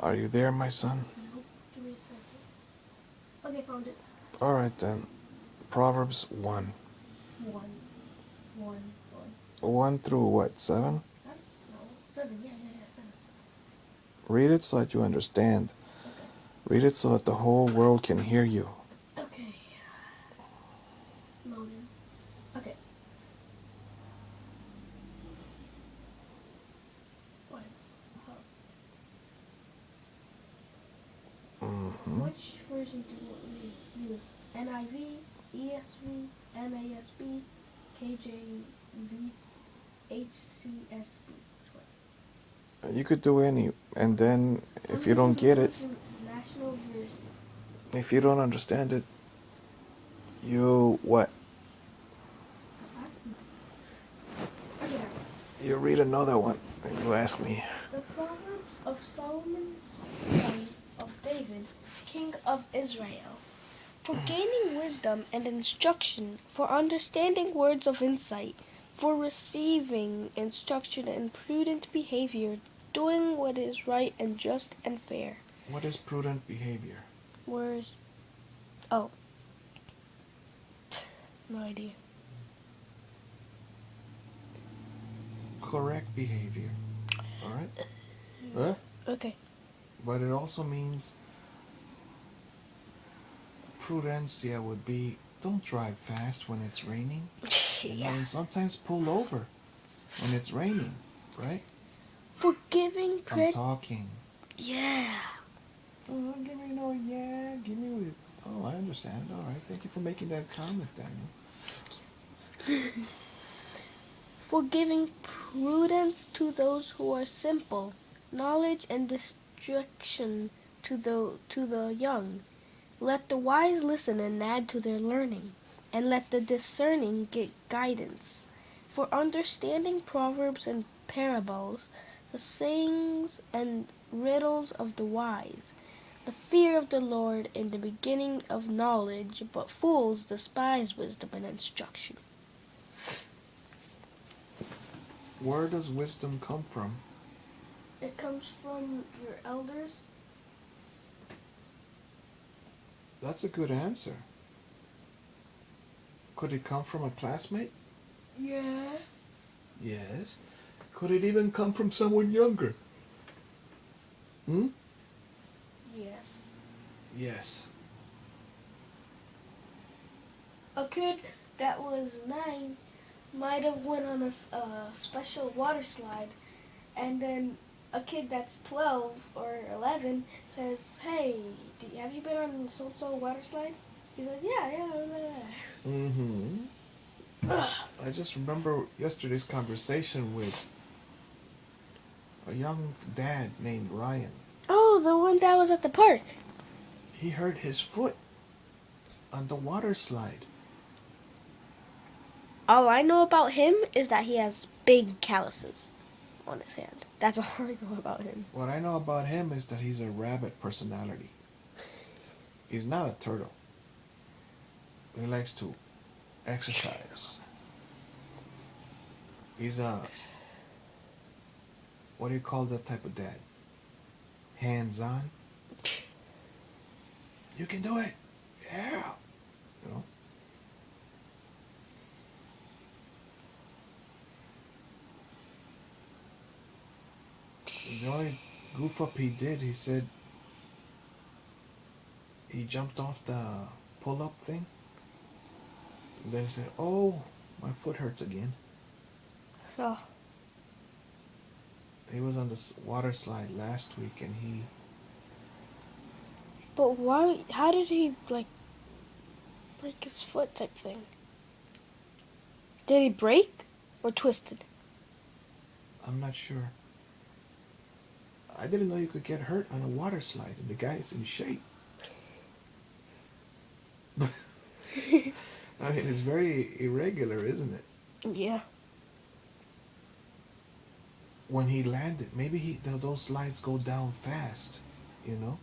Are you there, my son? Nope. Give me a second. Okay, found it. All right then. Proverbs 1. One. One. 1 through what? 7? Huh? No. 7. Yeah, 7. Read it so that you understand. Okay. Read it so that the whole world can hear you. Okay. Loading. Okay. What? Mm-hmm. Which version do we use? NIV, ESV, NASB, KJV, HCSB. Which one? You could do any, and then if I'm you don't using get it, the National Version. if you don't understand it, you what? Stop asking. Okay. You read another one and you ask me. The Proverbs of Solomon's son of David, king of Israel. For gaining wisdom and instruction, for understanding words of insight, for receiving instruction in prudent behavior, doing what is right and just and fair. What is prudent behavior? Where's... Oh. No idea. Correct behavior. All right? Huh? Okay. But it also means prudencia would be don't drive fast when it's raining. Yeah. And sometimes pull over when it's raining, right? Forgiving I'm talking. Yeah. Oh, give me no yeah. Give me. Oh, I understand. All right. Thank you for making that comment, Daniel. For giving prudence to those who are simple, knowledge and instruction to the young. Let the wise listen and add to their learning, and let the discerning get guidance. For understanding proverbs and parables, the sayings and riddles of the wise, the fear of the Lord in the beginning of knowledge, but fools despise wisdom and instruction. Where does wisdom come from? It comes from your elders. That's a good answer. Could it come from a classmate? Yeah. Yes. Could it even come from someone younger? Hmm? Yes. Yes. A kid that was 9 might have went on a special water slide, and then a kid that's 12 or 11 says, "Hey, have you been on so-so water slide?" He's like, "Yeah." Mm-hmm. I just remember yesterday's conversation with a young dad named Ryan. Oh, the one that was at the park. He hurt his foot on the water slide. All I know about him is that he has big calluses on his hand. That's all I know about him. What I know about him is that he's a rabbit personality. He's not a turtle. He likes to exercise. He's a, what do you call that type of dad? Hands-on. You can do it. Yeah. You know? The only goof up he did, he said he jumped off the pull-up thing. And then he said, "Oh, my foot hurts again." Oh. He was on the water slide last week, and he. But why? How did he break his foot type thing? Did he break or twisted? I'm not sure. I didn't know you could get hurt on a water slide, and the guy is in shape. I mean, it's very irregular, isn't it? Yeah. When he landed, maybe those slides go down fast, you know?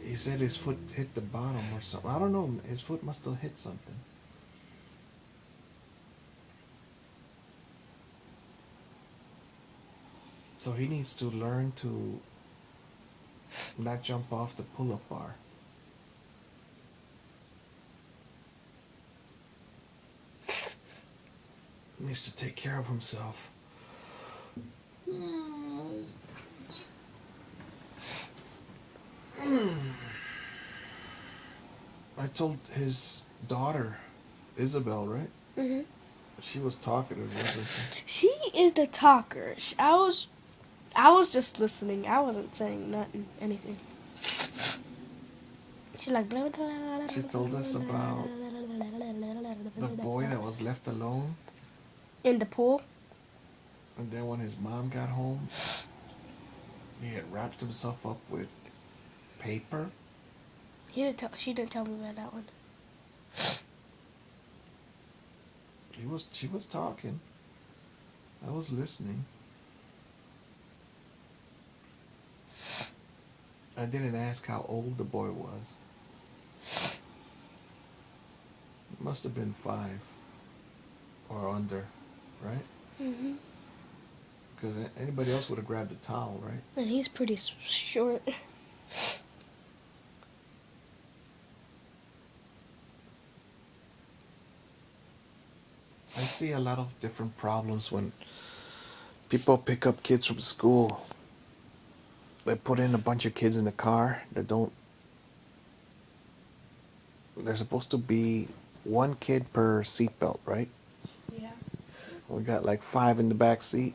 He said his foot hit the bottom or something. I don't know. His foot must have hit something. So he needs to learn to not jump off the pull-up bar. He needs to take care of himself. I told his daughter, Isabel, right? Mm-hmm. She was talkative, wasn't she? She is the talker. I was just listening. I wasn't saying nothing, anything. She's like blah, blah, blah, blah, blah, She told us about the boy that was left alone, in the pool. and then when his mom got home, he had wrapped himself up with paper. She didn't tell me about that one. She was talking. I was listening. I didn't ask how old the boy was. It must have been 5 or under, right? Mm-hmm. Because anybody else would have grabbed a towel, right? And he's pretty short. I see a lot of different problems when people pick up kids from school. They put in a bunch of kids in the car that don't. There's supposed to be 1 kid per seatbelt, right? Yeah. We got like 5 in the back seat,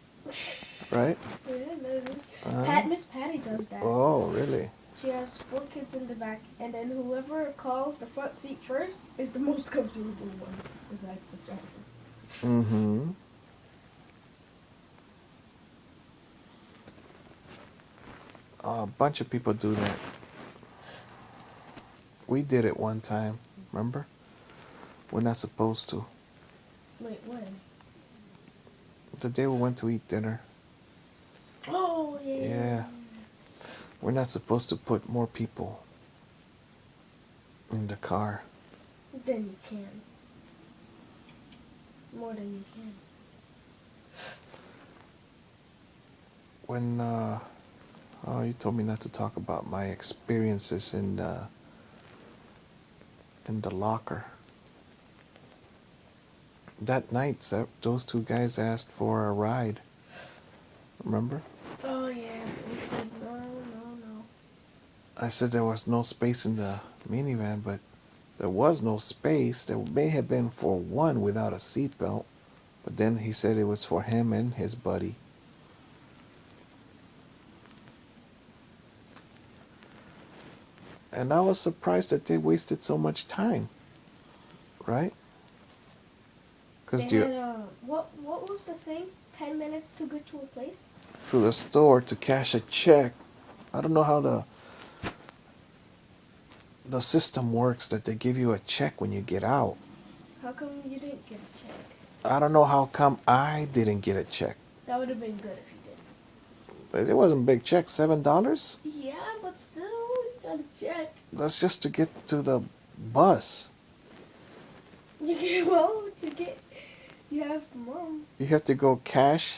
right? Yeah, notice. Uh, Miss Patty does that. oh, really? She has 4 kids in the back, and then whoever calls the front seat first is the most comfortable one. Besides the driver. Mm-hmm. A bunch of people do that. We did it one time, remember? We're not supposed to. Wait, when? The day we went to eat dinner. Oh, yeah. Yeah. We're not supposed to put more people in the car. Then you can. More than you can. When, oh, you told me not to talk about my experiences in the locker. That night, those 2 guys asked for a ride. Remember? Oh, yeah. We said no. I said there was no space in the minivan, but there was no space. There may have been for 1 without a seatbelt, but then he said it was for him and his buddy. And I was surprised that they wasted so much time, right? Because what was the thing? 10 minutes to get to a place? to the store to cash a check. I don't know how the system works that they give you a check when you get out. How come you didn't get a check? I don't know how come I didn't get a check. That would have been good if you did. It wasn't a big check, $7. Yeah, but still, you got a check. That's just to get to the bus. You have mom. You have to go cash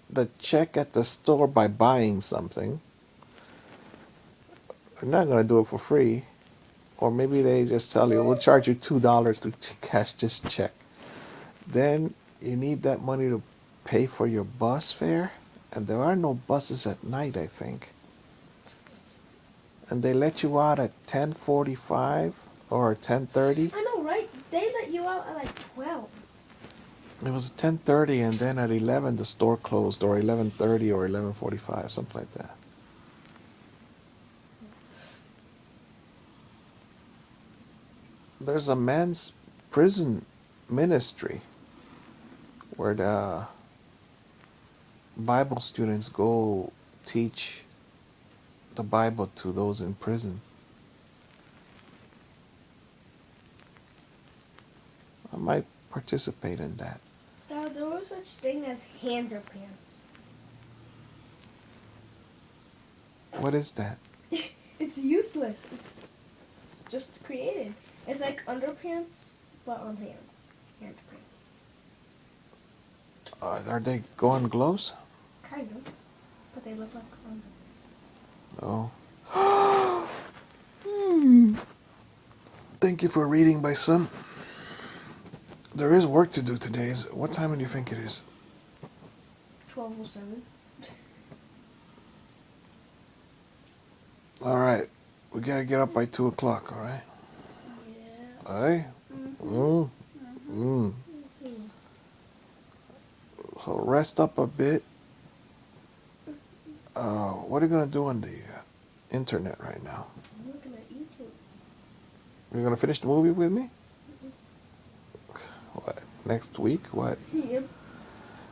the check at the store by buying something. They're not going to do it for free. Or maybe they just tell you, we'll charge you $2 to cash this check. Then you need that money to pay for your bus fare. And there are no buses at night, I think. And they let you out at 10:45 or 10:30. I know, right? They let you out at like 12. It was 10:30, and then at 11 the store closed, or 11:30 or 11:45, something like that. There's a men's prison ministry where the Bible students go teach the Bible to those in prison. I might participate in that. Now, there was such thing as underpants. What is that? It's useless. It's just created. It's like underpants, but on hands. Underpants. Are they going gloves? Kind of. But they look like underpants. No. Thank you for reading, my son. There is work to do today. What time do you think it is? 12:07. All right. We gotta get up by 2 o'clock, all right? Yeah. All right? Mm. Mm. So rest up a bit. What are you gonna do on the internet right now? I'm looking at YouTube. You're gonna finish the movie with me? What? Next week? What? Yep.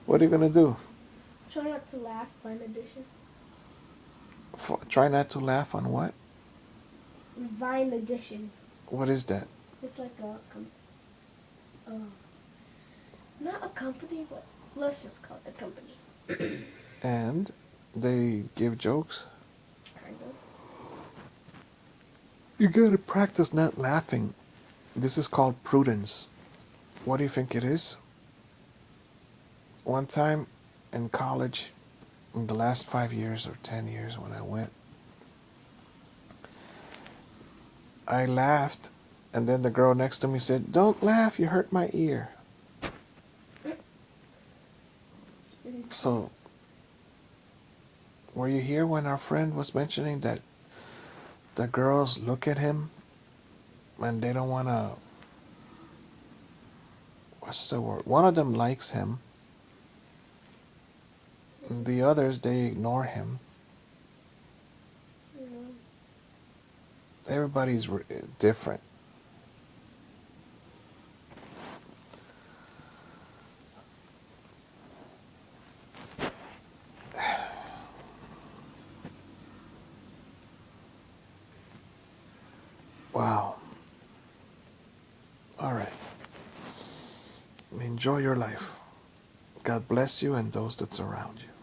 What are you gonna do? Try not to laugh, Vine Edition. Try not to laugh on what? Vine Edition. What is that? It's like not a company, but let's just call it a company. And they give jokes? Kind of. You gotta practice not laughing. This is called prudence. What do you think it is? One time in college, in the last 5 years or 10 years when I went, I laughed, and then the girl next to me said, "Don't laugh, you hurt my ear." So, were you here when our friend was mentioning that the girls look at him and they don't want to, what's the word? One of them likes him, and the others, they ignore him. Everybody's different. Wow. All right. Enjoy your life. God bless you and those that surround you.